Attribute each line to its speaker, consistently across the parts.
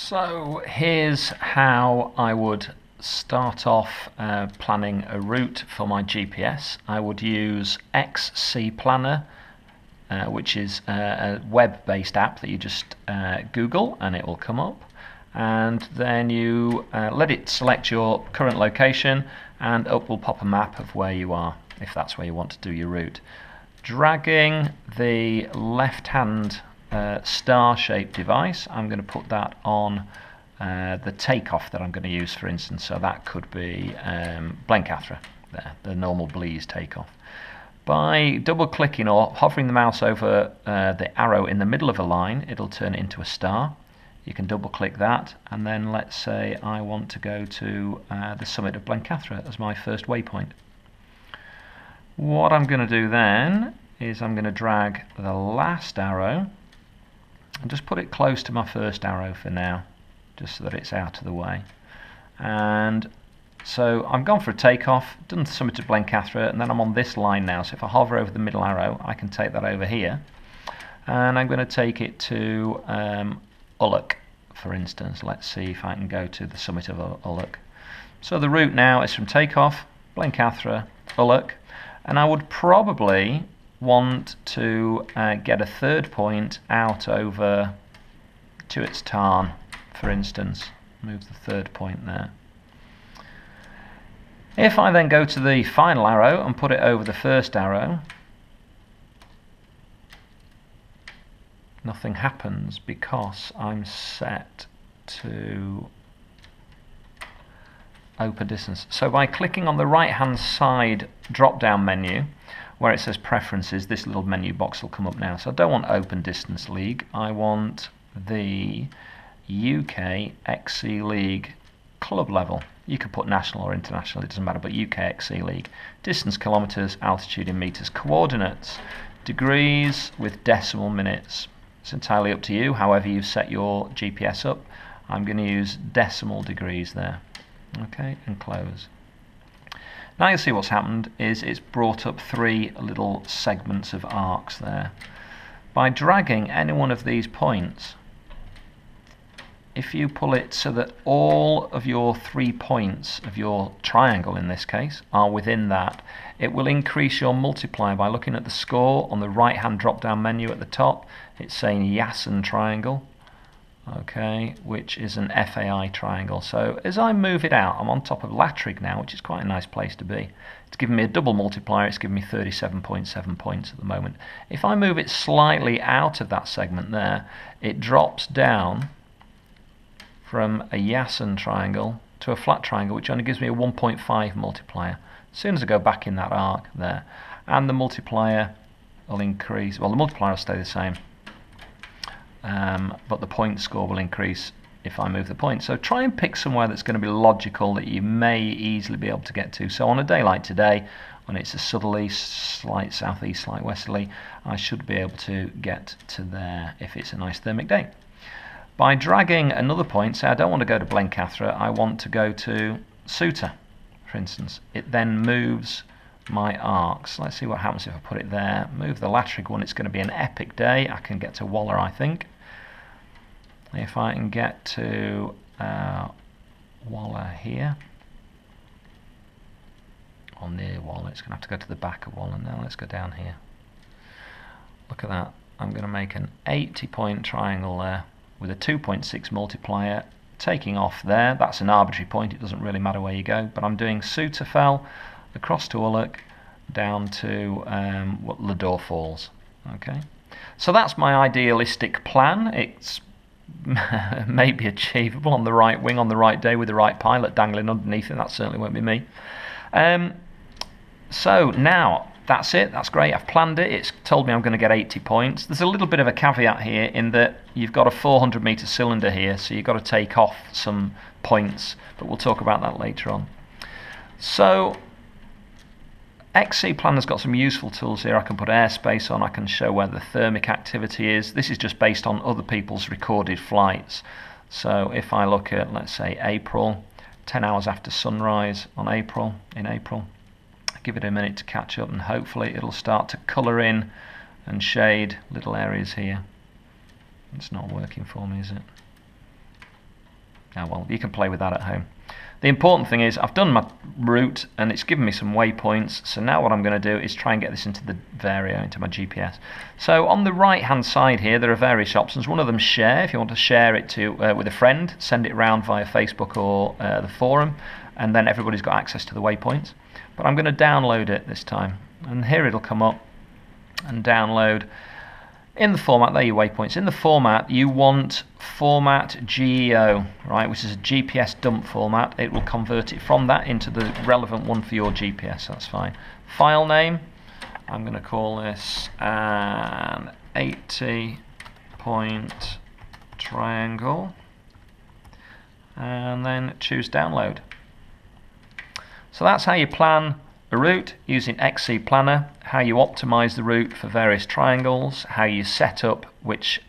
Speaker 1: So here's how I would start off planning a route for my GPS. I would use XCPlanner, which is a web-based app that you just Google and it will come up, and then you let it select your current location and up will pop a map of where you are if that's where you want to do your route. Dragging the left-hand star-shaped device, I'm going to put that on the takeoff that I'm going to use, for instance. So that could be Blencathra, there, the normal Blees takeoff. By double-clicking or hovering the mouse over the arrow in the middle of a line, it'll turn it into a star. You can double-click that, and then let's say I want to go to the summit of Blencathra as my first waypoint. What I'm going to do then is I'm going to drag the last arrow and just put it close to my first arrow for now, just so that it's out of the way. And so I'm gone for a takeoff, done the summit of Blencathra, and then I'm on this line now. So if I hover over the middle arrow, I can take that over here, and I'm going to take it to Ulloch, for instance. Let's see if I can go to the summit of Ulloch. So the route now is from takeoff, Blencathra, Ulloch, and I would probably want to get a third point out over Tuat's Tarn, for instance. Move the third point there. If I then go to the final arrow and put it over the first arrow, nothing happens because I'm set to open distance. So by clicking on the right hand side drop down menu where it says preferences, this little menu box will come up now. So I don't want open distance league, I want the UK XC League club level. You could put national or international, it doesn't matter, but UK XC League. Distance kilometres, altitude in metres, coordinates, degrees with decimal minutes. It's entirely up to you, however you set your GPS up. I'm going to use decimal degrees there. Okay, and close. Now you'll see what's happened is it's brought up three little segments of arcs there. By dragging any one of these points, if you pull it so that all of your 3 points of your triangle in this case are within that, it will increase your multiplier by looking at the score on the right hand drop down menu at the top. It's saying Yassen triangle, okay, which is an FAI triangle. So as I move it out, I'm on top of Latrig now, which is quite a nice place to be. It's giving me a double multiplier, it's giving me 37.7 points at the moment. If I move it slightly out of that segment there, it drops down from a Yassen triangle to a flat triangle, which only gives me a 1.5 multiplier. As soon as I go back in that arc there, and the multiplier will increase, well, the multiplier will stay the same, but the point score will increase if I move the point. So try and pick somewhere that's going to be logical that you may easily be able to get to. So on a day like today, when it's a southerly, slight southeast, slight westerly, I should be able to get to there if it's a nice thermic day. By dragging another point, say I don't want to go to Blencathra, I want to go to Suter, for instance. It then moves my arcs. Let's see what happens if I put it there. Move the Latrig one, it's going to be an epic day. I can get to Waller, I think. If I can get to Waller here, or near Waller, it's going to have to go to the back of Waller now. Let's go down here. Look at that. I'm going to make an 80-point triangle there with a 2.6 multiplier, taking off there. That's an arbitrary point, it doesn't really matter where you go, but I'm doing Suterfell, across to Ulloch, down to Lador Falls. Okay, so that's my idealistic plan. It's maybe achievable on the right wing on the right day with the right pilot dangling underneath it. That certainly won't be me. So now that's it, that's great, I've planned it, it's told me I'm going to get 80 points. There's a little bit of a caveat here in that you've got a 400 metre cylinder here, so you've got to take off some points, but we'll talk about that later on. So XCPlanner's got some useful tools here. I can put airspace on, I can show where the thermic activity is. This is just based on other people's recorded flights. So if I look at, let's say, April, 10 hours after sunrise on April, in April, give it a minute to catch up and hopefully it'll start to colour in and shade little areas here. It's not working for me, is it? Oh well, you can play with that at home. The important thing is I've done my route and it's given me some waypoints, so now what I'm going to do is try and get this into the Vario, into my GPS. So on the right hand side here there are various options. One of them share, if you want to share it to with a friend, send it around via Facebook or the forum, and then everybody's got access to the waypoints. But I'm going to download it this time, and here it'll come up and download. In the format, there are your waypoints. In the format, you want format GEO, right, which is a GPS dump format. It will convert it from that into the relevant one for your GPS, that's fine. File name, I'm going to call this an 80-point triangle, and then choose download. So that's how you plan a route using XC Planner, how you optimize the route for various triangles, how you set up which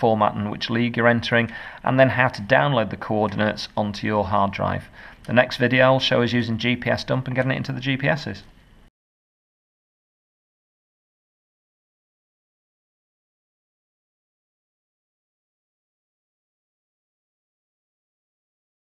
Speaker 1: format and which league you're entering, and then how to download the coordinates onto your hard drive. The next video will show us using GPS dump and getting it into the GPSs.